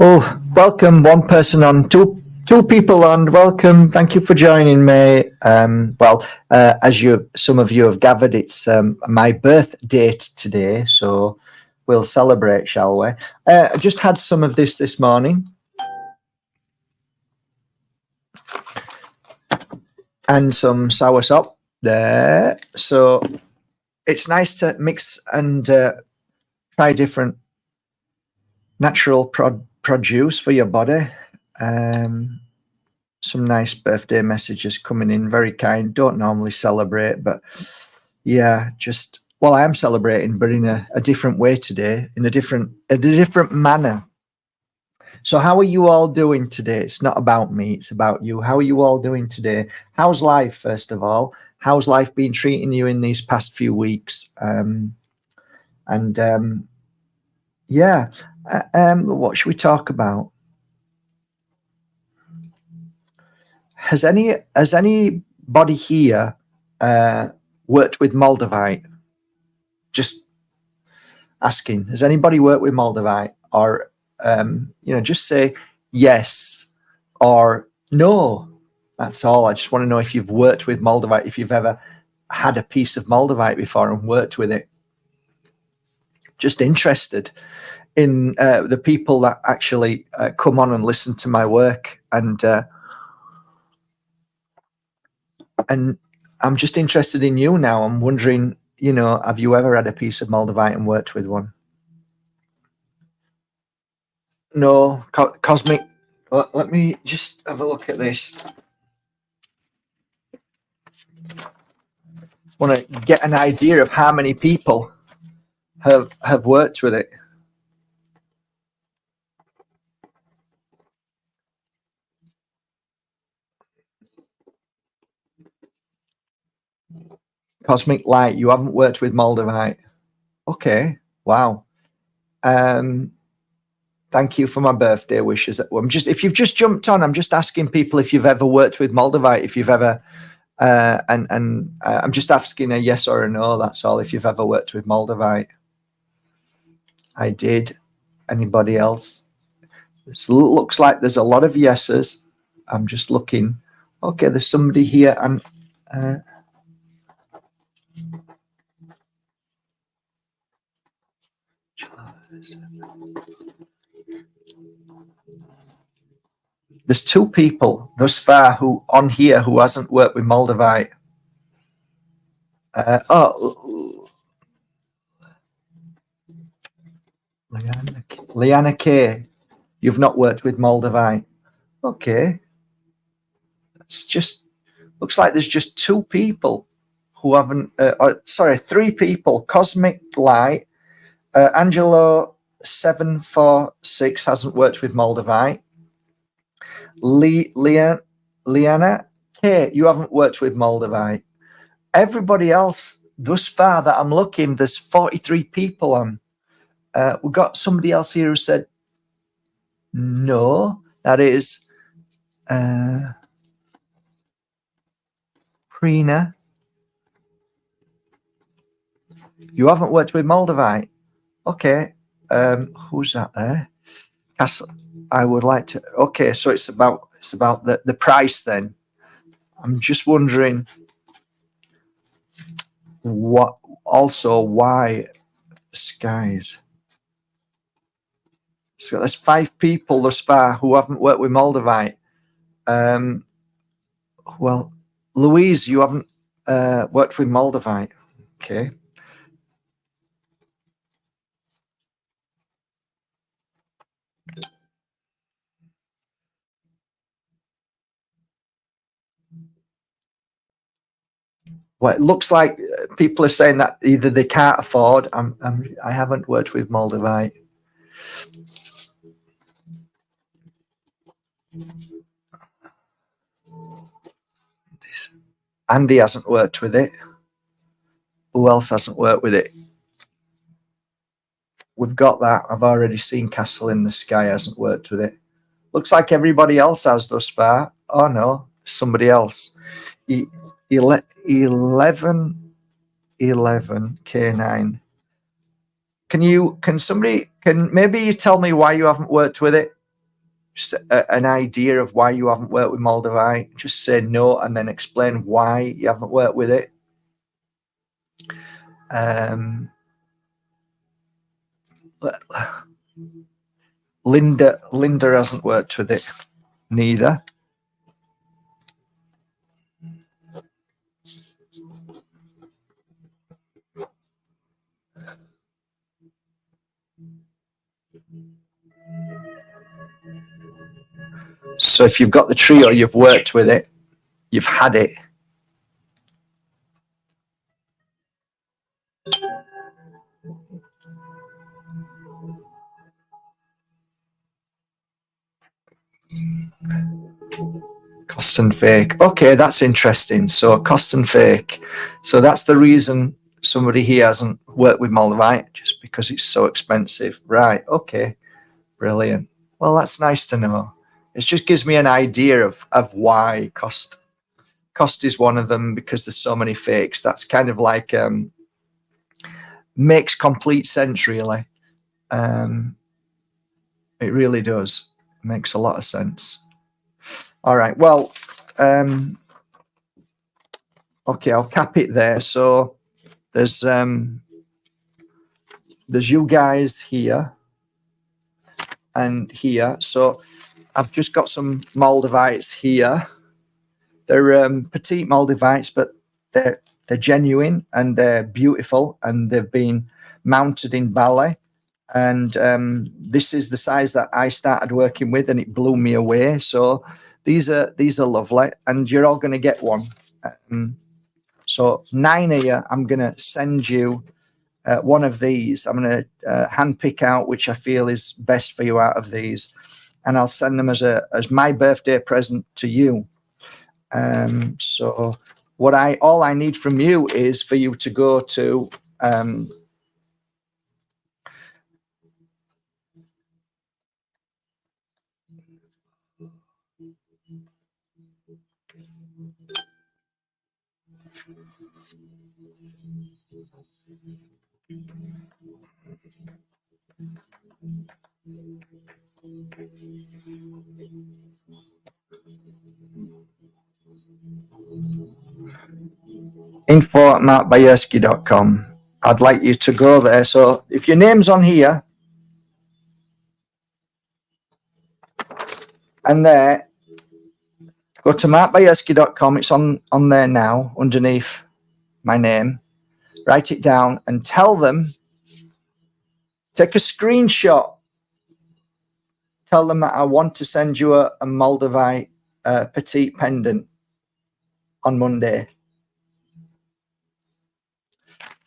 Oh, welcome. One person on, two people on. Welcome. Thank you for joining me. As some of you have gathered, it's my birth date today, so we'll celebrate, shall we? I just had some of this morning, and some soursop there. So it's nice to mix and try different natural produce for your body. Some nice birthday messages coming in, very kind. Don't normally celebrate, but yeah, I am celebrating, but in a different way today, in a different manner. So how are you all doing today? It's not about me, it's about you. How are you all doing today? How's life, first of all? How's life been treating you in these past few weeks? What should we talk about? Has anybody here worked with Moldavite? Just asking. Has anybody worked with Moldavite? Or just say yes or no. That's all. I just want to know if you've worked with Moldavite, if you've ever had a piece of Moldavite before and worked with it. Just interested in the people that actually come on and listen to my work, and I'm just interested in you now. I'm wondering, have you ever had a piece of Moldavite and worked with one? No, Cosmic. Let me just have a look at this. Want to get an idea of how many people have worked with it. Cosmic Light, you haven't worked with Moldavite. Okay, wow. Thank you for my birthday wishes. If you've just jumped on, I'm just asking people if you've ever worked with Moldavite, if you've ever, I'm just asking a yes or a no. That's all. If you've ever worked with Moldavite. I did. Anybody else? It looks like there's a lot of yeses. I'm just looking. Okay, there's somebody here, and there's two people thus far who hasn't worked with Moldavite. Liana K, you've not worked with Moldavite. Okay. It's just looks like there's just two people who haven't. Three people. Cosmic Light, Angelo 746 hasn't worked with Moldavite. Liana K, you haven't worked with Moldavite. Everybody else thus far that I'm looking, there's 43 people on. We've got somebody else here who said no. That is Prina. You haven't worked with Moldavite. Okay. Who's that there? Castle. I would like to. Okay, so it's about the price then. I'm just wondering why skies. So there's 5 people thus far who haven't worked with Moldavite. Well, Louise, you haven't worked with Moldavite. Okay. Well, it looks like people are saying that either they can't afford. I haven't worked with Moldavite. Andy hasn't worked with it. Who else hasn't worked with it? We've got that. I've already seen Castle in the Sky hasn't worked with it. Looks like everybody else has thus far. Oh no, somebody else. 11 K9. Can maybe you tell me why you haven't worked with it? Just an idea of why you haven't worked with Moldavite. Just say no and then explain why you haven't worked with it. Linda hasn't worked with it neither. So if you've got the trio, you've worked with it, you've had it. Cost and fake. Okay, that's interesting. So cost and fake. So that's the reason somebody here hasn't worked with Moldavite, just because it's so expensive. Right. Okay. Brilliant. Well, that's nice to know. It just gives me an idea of why cost is one of them, because there's so many fakes. That's kind of like makes complete sense, really. It really does. It makes a lot of sense. All right. Well, okay, I'll cap it there. So there's you guys here and here. So I've just got some Moldavites here. They're petite Moldavites, but they're genuine and they're beautiful, and they've been mounted in Bali. And this is the size that I started working with, and it blew me away. So these are lovely, and you're all going to get one. So 9 of you, I'm going to send you one of these. I'm going to hand pick out which I feel is best for you out of these, and I'll send them as my birthday present to you. So all I need from you is for you to go to info@markbayerski.com. I'd like you to go there. So if your name's on here and there, go to markbayerski.com. It's on there now underneath my name. Write it down and tell them, take a screenshot. Tell them that I want to send you a Moldavite petite pendant on Monday.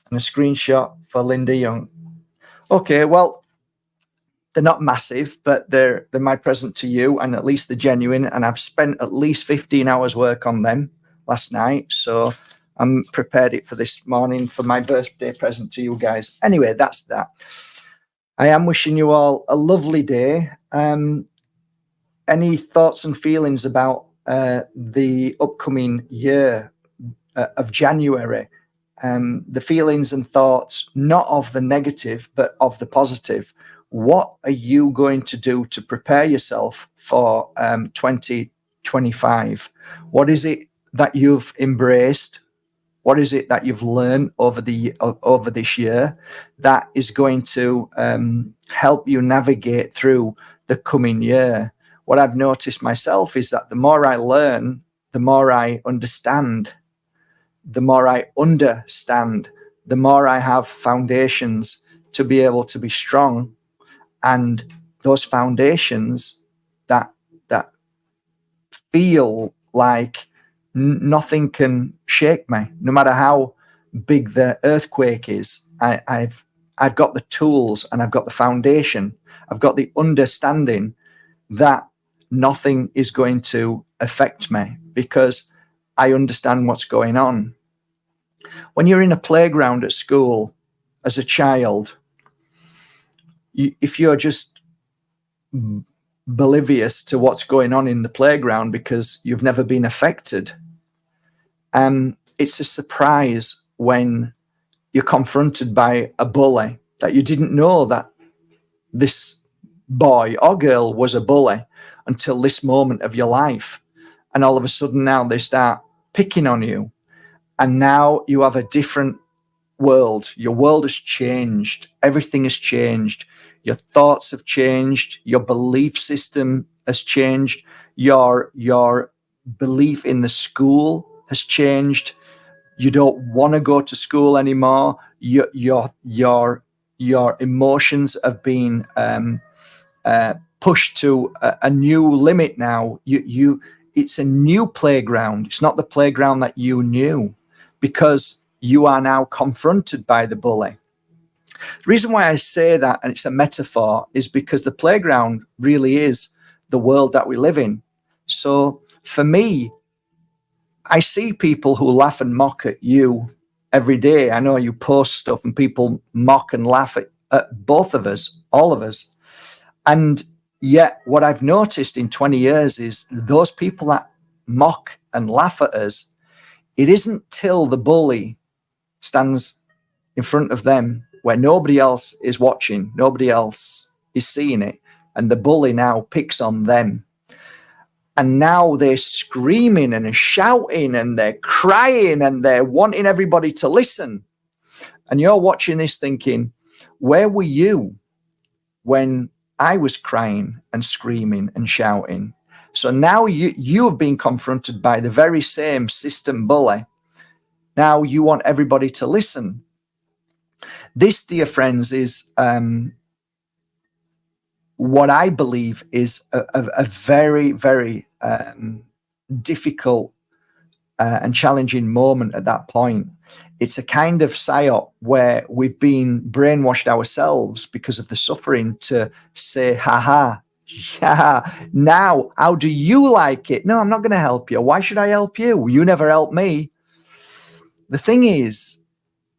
And a screenshot for Linda Young. Okay, well, they're not massive, but they're my present to you, and at least they're genuine. And I've spent at least 15 hours work on them last night. So I'm prepared it for this morning for my birthday present to you guys. Anyway, that's that. I am wishing you all a lovely day. Any thoughts and feelings about the upcoming year of January? The feelings and thoughts, not of the negative, but of the positive. What are you going to do to prepare yourself for 2025? What is it that you've embraced? What is it that you've learned over this year that is going to help you navigate through the coming year? What I've noticed myself is that the more I learn, the more I understand. The more I understand, the more I have foundations to be able to be strong. And those foundations that feel like nothing can shake me, no matter how big the earthquake is. I've got the tools and I've got the foundation. I've got the understanding that nothing is going to affect me because I understand what's going on. When you're in a playground at school as a child, if you're just oblivious to what's going on in the playground because you've never been affected, it's a surprise when you're confronted by a bully that you didn't know that this boy or girl was a bully, until this moment of your life. And all of a sudden now they start picking on you. And now you have a different world. Your world has changed. Everything has changed. Your thoughts have changed. Your belief system has changed. Your belief in the school has changed. You don't want to go to school anymore. Your emotions have been pushed to a new limit now. It's a new playground. It's not the playground that you knew, because you are now confronted by the bully. The reason why I say that, and it's a metaphor, is because the playground really is the world that we live in. So for me, I see people who laugh and mock at you every day. I know you post stuff and people mock and laugh at both of us, all of us. And yet what I've noticed in 20 years is those people that mock and laugh at us, it isn't till the bully stands in front of them where nobody else is watching, nobody else is seeing it, and the bully now picks on them. And now they're screaming and shouting and they're crying and they're wanting everybody to listen. And you're watching this thinking, where were you when I was crying and screaming and shouting? So now you have been confronted by the very same system bully. Now you want everybody to listen. This, dear friends, is what I believe is a very, very difficult and challenging moment at that point. It's a kind of psyop where we've been brainwashed ourselves because of the suffering to say, yeah, now, how do you like it? No, I'm not going to help you. Why should I help you? You never helped me. The thing is,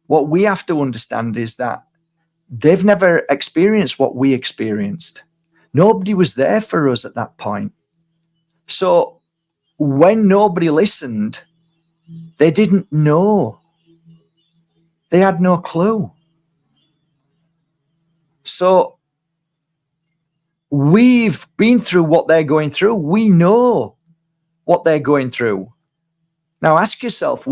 what we have to understand is that they've never experienced what we experienced. Nobody was there for us at that point. So when nobody listened, they didn't know. They had no clue. So we've been through what they're going through. We know what they're going through. Now ask yourself,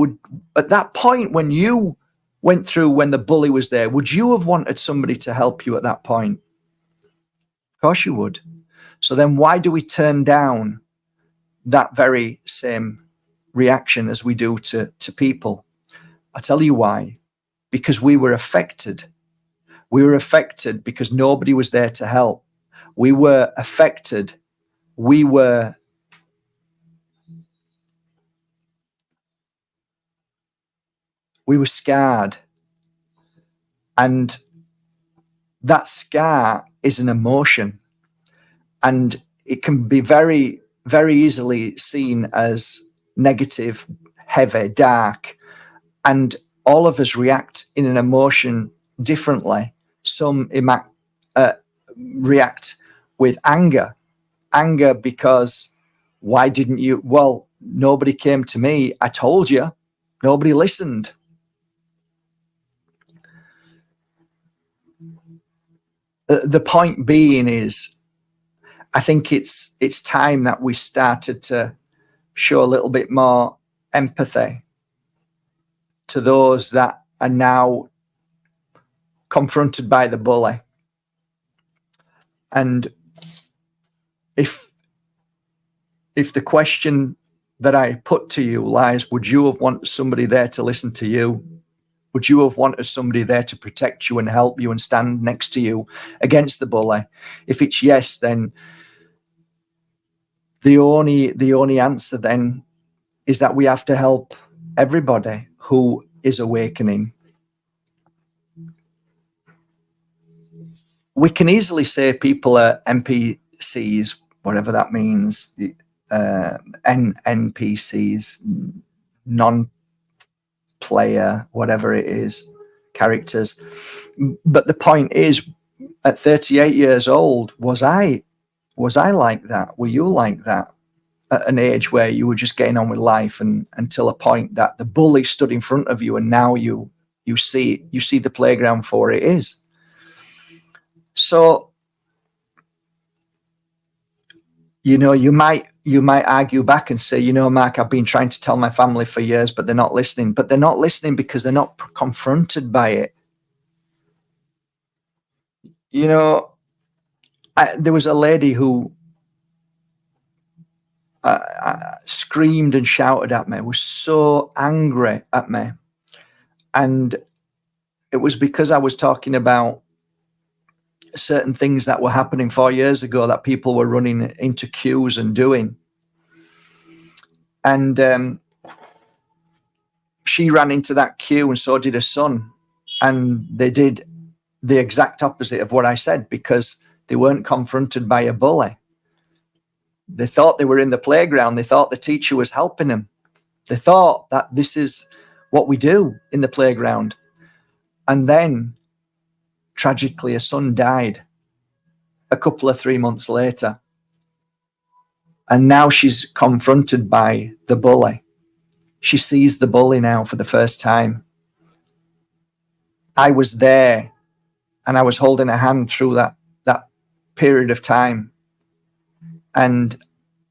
at that point when you went through, when the bully was there, would you have wanted somebody to help you at that point? Of course you would. So then why do we turn down that very same reaction as we do to people? I'll tell you why. Because we were affected. We were affected because nobody was there to help. We were affected. We were scarred. And that scar is an emotion. And it can be very, very easily seen as negative, heavy, dark. And all of us react in an emotion differently. Some react with anger. Anger because, why didn't you? Well, nobody came to me. I told you. Nobody listened. The point being is, I think it's time that we started to show a little bit more empathy to those that are now confronted by the bully. And if the question that I put to you lies, would you have wanted somebody there to listen to you? Would you have wanted somebody there to protect you and help you and stand next to you against the bully? If it's yes, then the only answer then is that we have to help everybody who is awakening. We can easily say people are NPCs, whatever that means, NPCs, non-player, whatever it is, characters. But the point is, at 38 years old, was I like that? Were you like that? At an age where you were just getting on with life, and until a point that the bully stood in front of you, and now you see the playground for it is. So you know, you might argue back and say, you know, Mark, I've been trying to tell my family for years, but they're not listening. But they're not listening because they're not confronted by it. You know, there was a lady who screamed and shouted at me, was so angry at me. And it was because I was talking about certain things that were happening 4 years ago that people were running into queues and doing. And she ran into that queue, and so did her son. And they did the exact opposite of what I said, because they weren't confronted by a bully. They thought they were in the playground. They thought the teacher was helping them. They thought that this is what we do in the playground. And then, tragically, her son died a couple of 3 months later. And now she's confronted by the bully. She sees the bully now for the first time. I was there, and I was holding her hand through that period of time, and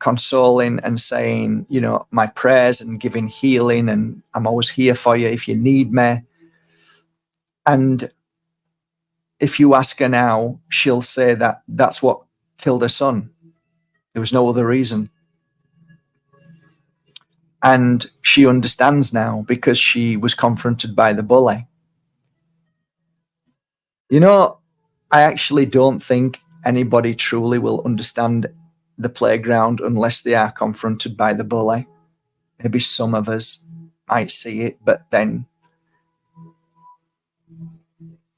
consoling and saying, you know, my prayers and giving healing, and I'm always here for you if you need me. And if you ask her now, she'll say that that's what killed her son. There was no other reason. And she understands now because she was confronted by the bully. You know, I actually don't think anybody truly will understand the playground unless they are confronted by the bully. Maybe some of us might see it, but then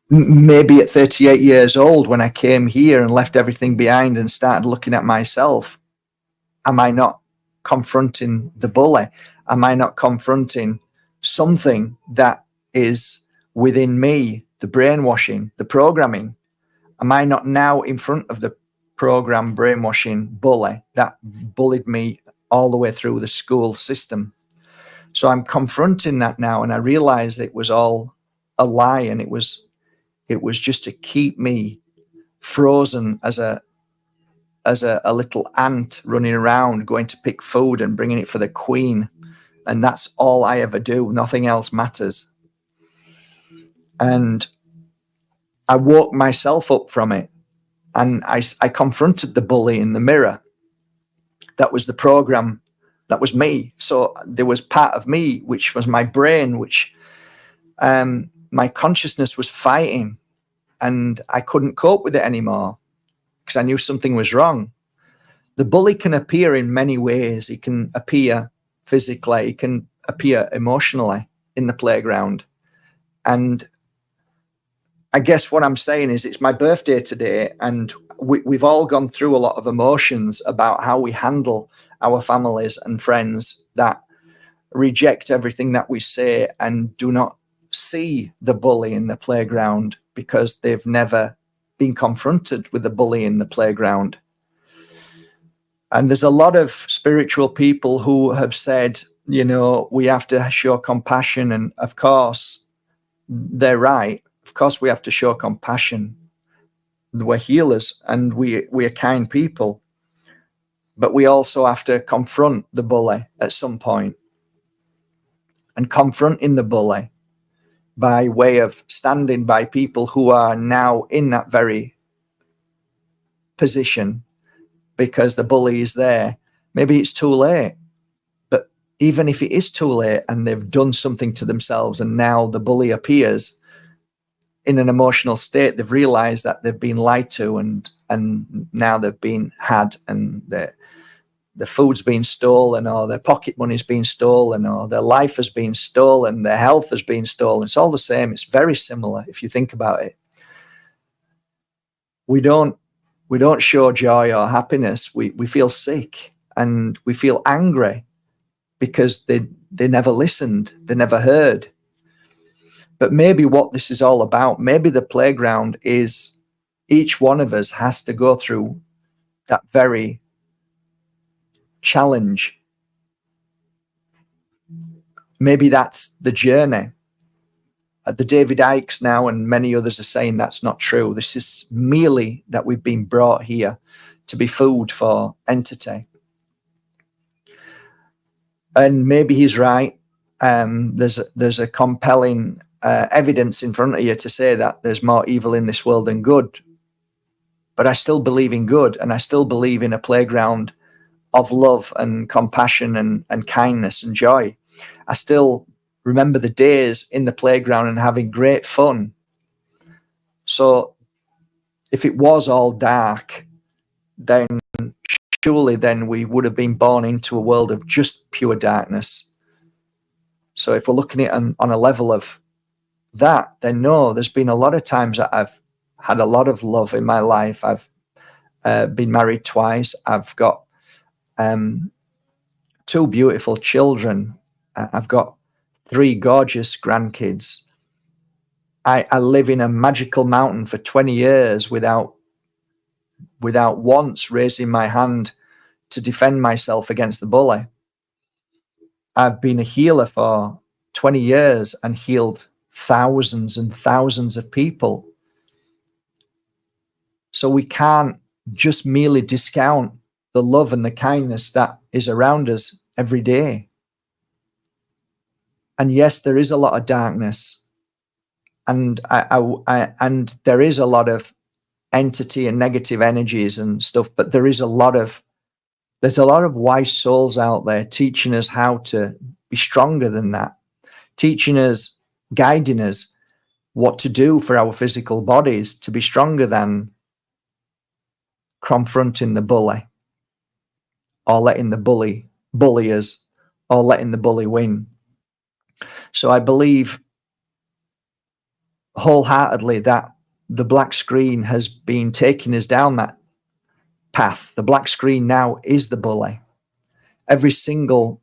maybe at 38 years old, when I came here and left everything behind and started looking at myself, am I not confronting the bully? Am I not confronting something that is within me, the brainwashing, the programming? Am I not now in front of the program brainwashing bully that bullied me all the way through the school system? So I'm confronting that now, and I realize it was all a lie, and it was just to keep me frozen as a little ant running around, going to pick food and bringing it for the queen. And that's all I ever do. Nothing else matters. And I woke myself up from it, and I confronted the bully in the mirror. That was the program. That was me. So there was part of me, which was my brain, which my consciousness was fighting, and I couldn't cope with it anymore because I knew something was wrong. The bully can appear in many ways. He can appear physically, he can appear emotionally in the playground. And I guess what I'm saying is, it's my birthday today, and we've all gone through a lot of emotions about how we handle our families and friends that reject everything that we say and do not see the bully in the playground because they've never been confronted with the bully in the playground. And there's a lot of spiritual people who have said, you know, we have to show compassion. And of course, they're right. Of course, we have to show compassion. We're healers and we are kind people. But we also have to confront the bully at some point. And confronting the bully by way of standing by people who are now in that very position because the bully is there. Maybe it's too late. But even if it is too late and they've done something to themselves and now the bully appears in an emotional state, they've realized that they've been lied to and now they've been had, and the food's been stolen, or their pocket money's been stolen, or their life has been stolen, their health has been stolen. It's all the same. It's very similar if you think about it. We don't show joy or happiness. We feel sick and we feel angry because they never listened, they never heard. But maybe what this is all about, maybe the playground is each one of us has to go through that very challenge. Maybe that's the journey. The David Icke now and many others are saying that's not true. This is merely that we've been brought here to be food for entity. And maybe he's right. There's a compelling evidence in front of you to say that there's more evil in this world than good. But I still believe in good, and I still believe in a playground of love and compassion and kindness and joy. I still remember the days in the playground and having great fun. So if it was all dark, then surely then we would have been born into a world of just pure darkness. So if we're looking at it on a level of that, then no, there's been a lot of times that I've had a lot of love in my life. I've been married twice. I've got 2 beautiful children. I've got 3 gorgeous grandkids. I live in a magical mountain for 20 years without once raising my hand to defend myself against the bully. I've been a healer for 20 years and healed thousands and thousands of people. So we can't just merely discount the love and the kindness that is around us every day. And yes, there is a lot of darkness, and and there is a lot of entity and negative energies and stuff, but there's a lot of wise souls out there teaching us how to be stronger than that, teaching us, guiding us what to do for our physical bodies to be stronger than confronting the bully or letting the bully us or letting the bully win. So I believe wholeheartedly that the black screen has been taking us down that path. The black screen now is the bully. Every single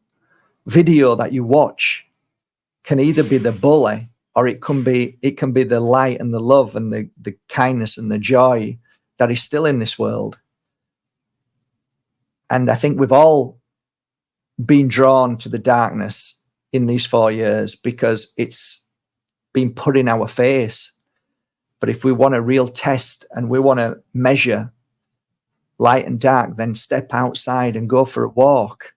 video that you watch can either be the bully or it can be the light and the love and the kindness and the joy that is still in this world. And I think we've all been drawn to the darkness in these 4 years because it's been put in our face. But if we want a real test and we want to measure light and dark, then step outside and go for a walk.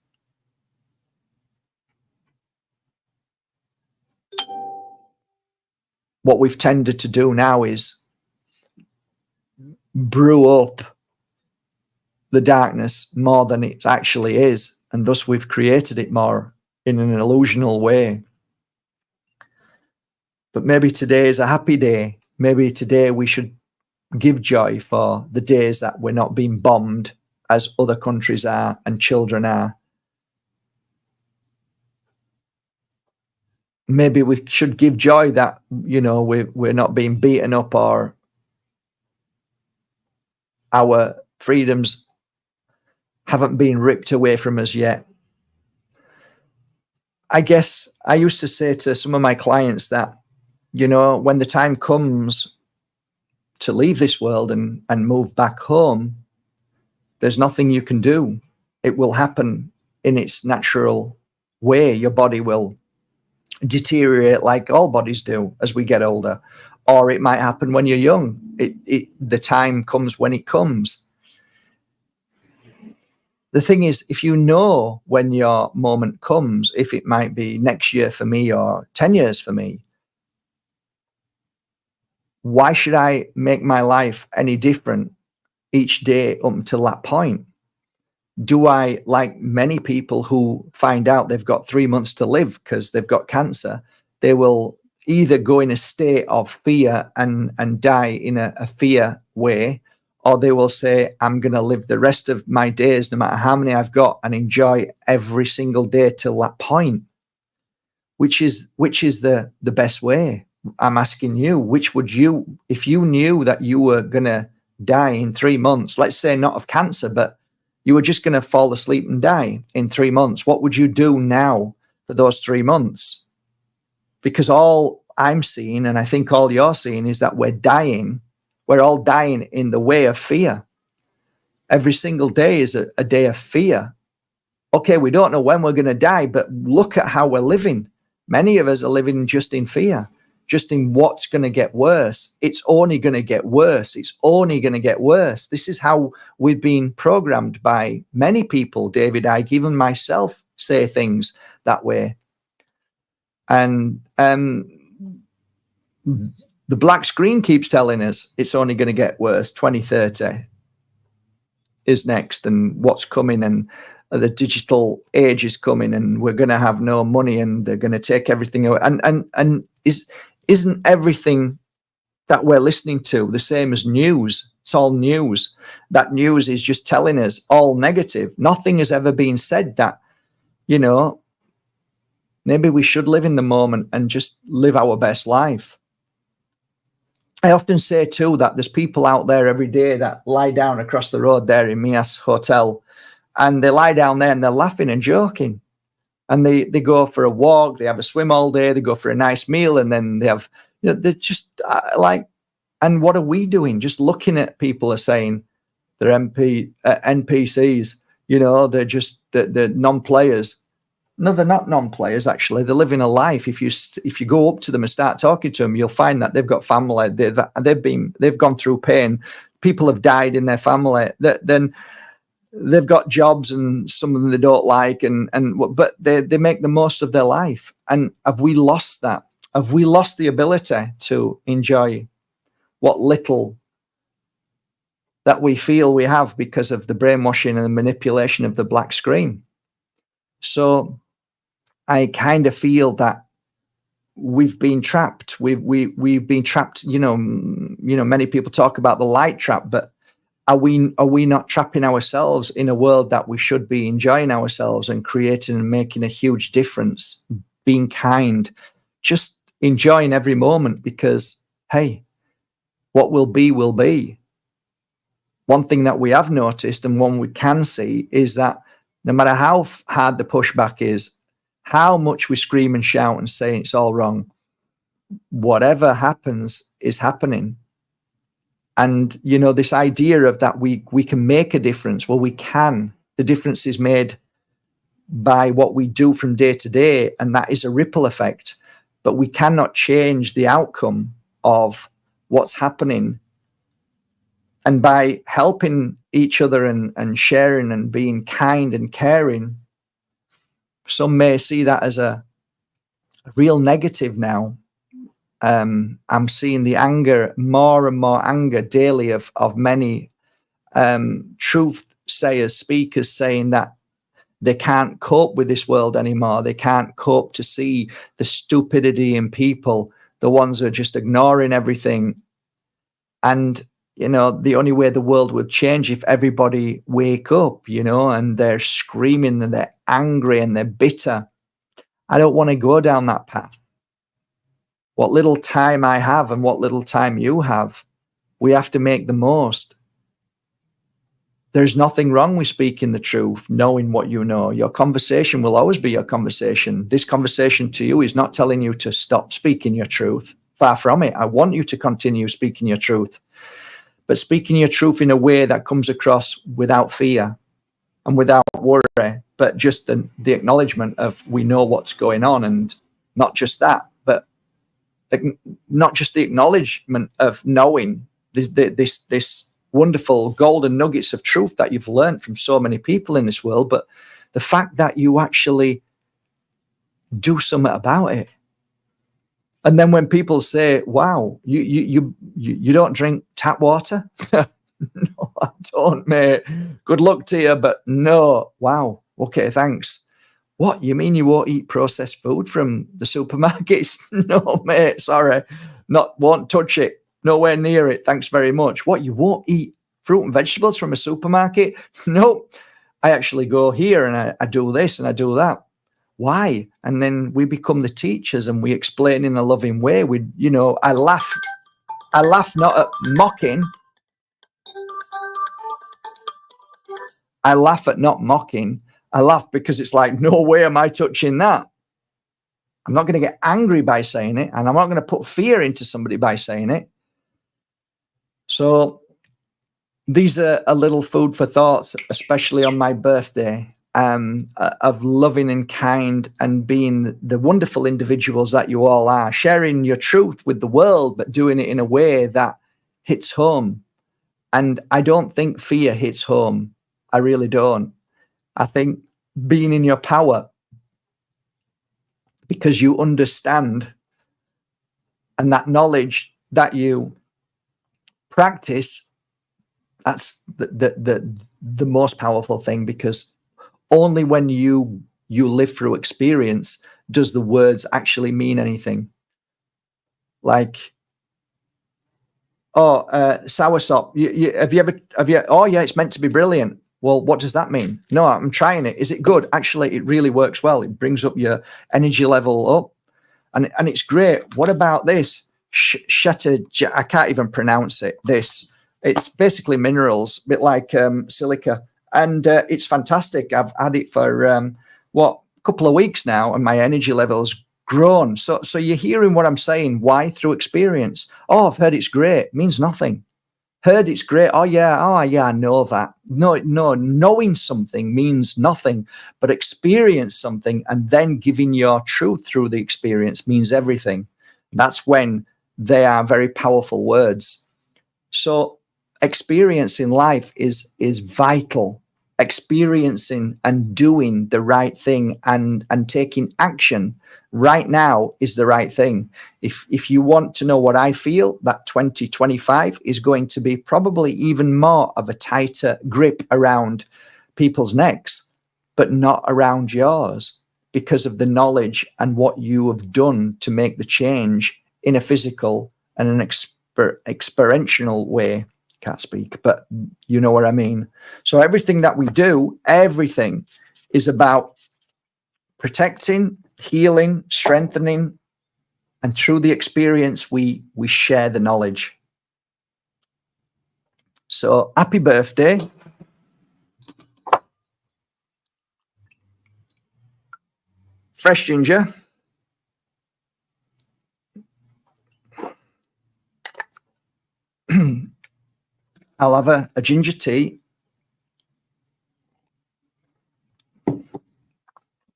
What we've tended to do now is brew up the darkness more than it actually is, and thus we've created it more in an illusional way. But maybe today is a happy day. Maybe today we should give joy for the days that we're not being bombed as other countries are and children are. Maybe we should give joy that, you know, we're not being beaten up or our freedoms haven't been ripped away from us yet. I guess I used to say to some of my clients that, you know, when the time comes to leave this world and move back home, there's nothing you can do. It will happen in its natural way. Your body will deteriorate like all bodies do as we get older, or it might happen when you're young. The time comes when it comes. The thing is, if you know when your moment comes, if it might be next year for me or 10 years for me, why should I make my life any different each day up until that point? Do I, like many people who find out they've got 3 months to live because they've got cancer, they will either go in a state of fear and die in a fear way, or they will say, I'm going to live the rest of my days, no matter how many I've got, and enjoy every single day till that point. Which is the best way? I'm asking you, which would you, if you knew that you were going to die in 3 months, let's say not of cancer, but you were just going to fall asleep and die in 3 months, what would you do now for those 3 months? Because all I'm seeing, and I think all you're seeing, is that we're dying. We're all dying in the way of fear. Every single day is a day of fear. Okay, we don't know when we're going to die, but look at how we're living. Many of us are living just in fear. just in what's going to get worse. It's only going to get worse. It's only going to get worse. This is how we've been programmed by many people, David Icke, even myself, say things that way. And the black screen keeps telling us it's only going to get worse. 2030 is next, and what's coming, and the digital age is coming, and we're going to have no money, and they're going to take everything away. And isn't everything that we're listening to the same as news? It's all news. That news is just telling us all negative. Nothing has ever been said that, you know, maybe we should live in the moment and just live our best life. I often say too that there's people out there every day that lie down across the road there in Mias Hotel, and they lie down there and they're laughing and joking. And they go for a walk, they have a swim all day, they go for a nice meal, and then they have, you know, they're just like, and what are we doing? Just looking at people are saying they're NPCs, you know, they're just, they're non-players. No, they're not non-players, actually. They're living a life. If you go up to them and start talking to them, you'll find that they've got family. They've gone through pain. People have died in their family. Then they've got jobs, and some of them they don't like, but they make the most of their life. And have we lost that? Have we lost the ability to enjoy what little that we feel we have because of the brainwashing and the manipulation of the black screen? So I kind of feel that we've been trapped. We've been trapped. You know, many people talk about the light trap, but are we not trapping ourselves in a world that we should be enjoying ourselves and creating and making a huge difference, being kind, just enjoying every moment? Because hey, what will be will be. One thing that we have noticed, and one we can see, is that no matter how hard the pushback is, how much we scream and shout and say it's all wrong, whatever happens is happening. And, you know, this idea of that we can make a difference. Well, we can. The difference is made by what we do from day to day, and that is a ripple effect. But we cannot change the outcome of what's happening. And by helping each other and sharing and being kind and caring, some may see that as a real negative now. I'm seeing the anger, more and more anger daily of many truth sayers, speakers, saying that they can't cope with this world anymore. They can't cope to see the stupidity in people, the ones who are just ignoring everything. And, you know, the only way the world would change if everybody wake up, you know, and they're screaming and they're angry and they're bitter. I don't want to go down that path. What little time I have and what little time you have, we have to make the most. There's nothing wrong with speaking the truth, knowing what you know. Your conversation will always be your conversation. This conversation to you is not telling you to stop speaking your truth. Far from it. I want you to continue speaking your truth. But speaking your truth in a way that comes across without fear and without worry, but just the acknowledgement of we know what's going on. And not just that, but not just the acknowledgement of knowing this wonderful golden nuggets of truth that you've learned from so many people in this world, but the fact that you actually do something about it. And then when people say, wow, you don't drink tap water? No, I don't, mate. Good luck to you, but no. Wow. Okay, thanks. What, you mean you won't eat processed food from the supermarkets? No, mate, sorry. Won't touch it. Nowhere near it. Thanks very much. What, you won't eat fruit and vegetables from a supermarket? Nope. I actually go here and I do this and I do that. Why? And then we become the teachers and we explain in a loving way. I laugh not at mocking. I laugh at not mocking. I laugh because it's like, no way am I touching that. I'm not going to get angry by saying it, and I'm not going to put fear into somebody by saying it. So these are a little food for thoughts, especially on my birthday. of loving and kind and being the wonderful individuals that you all are, sharing your truth with the world, but doing it in a way that hits home. And I don't think fear hits home. I really don't. I think being in your power, because you understand, and that knowledge that you practice, that's the most powerful thing, because only when you live through experience does the words actually mean anything. Like, oh, soursop. Have you? Oh, yeah, it's meant to be brilliant. Well, what does that mean? No, I'm trying it. Is it good? Actually, it really works well. It brings up your energy level up, and it's great. What about this? I can't even pronounce it. It's basically minerals, a bit like silica, and it's fantastic. I've had it for a couple of weeks now, and my energy level's grown. So you're hearing what I'm saying. Why? Through experience. Oh, I've heard it's great. It means nothing. Heard it's great. Oh yeah, I know that. No, knowing something means nothing, but experience something and then giving your truth through the experience means everything. That's when they are very powerful words. So experience in life is vital. Experiencing and doing the right thing and taking action right now is the right thing. If you want to know what I feel, that 2025 is going to be probably even more of a tighter grip around people's necks, but not around yours, because of the knowledge and what you have done to make the change in a physical and an experiential way. Can't speak, but you know what I mean. So everything that we do, everything is about protecting, healing, strengthening, and through the experience we share the knowledge. So happy birthday. Fresh ginger. I'll have a ginger tea.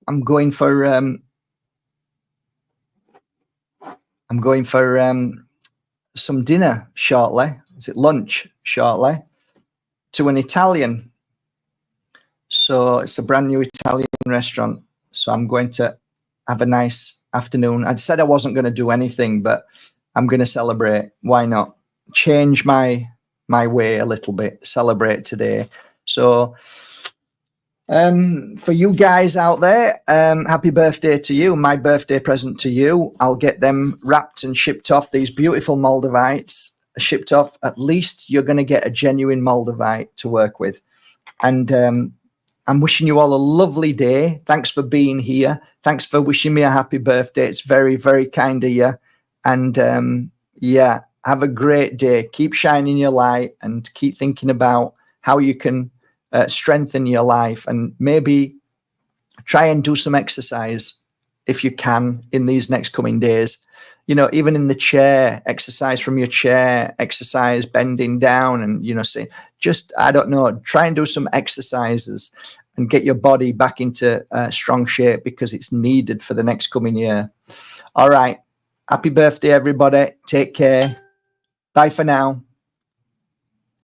I'm going for some dinner shortly. Is it lunch shortly? To an Italian. So it's a brand new Italian restaurant. So I'm going to have a nice afternoon. I said I wasn't going to do anything, but I'm going to celebrate. Why not? Change my way a little bit. Celebrate today. So for you guys out there, happy birthday to you. My birthday present to you. I'll get them wrapped and shipped off. These beautiful Moldavites shipped off. At least you're going to get a genuine Moldavite to work with. And I'm wishing you all a lovely day. Thanks for being here. Thanks for wishing me a happy birthday. It's very, very kind of you. And yeah, have a great day. Keep shining your light and keep thinking about how you can strengthen your life, and maybe try and do some exercise if you can in these next coming days. You know, even in the chair, exercise from your chair, exercise bending down, and, you know, say, just, I don't know, try and do some exercises and get your body back into strong shape, because it's needed for the next coming year. All right. Happy birthday, everybody. Take care. Bye for now.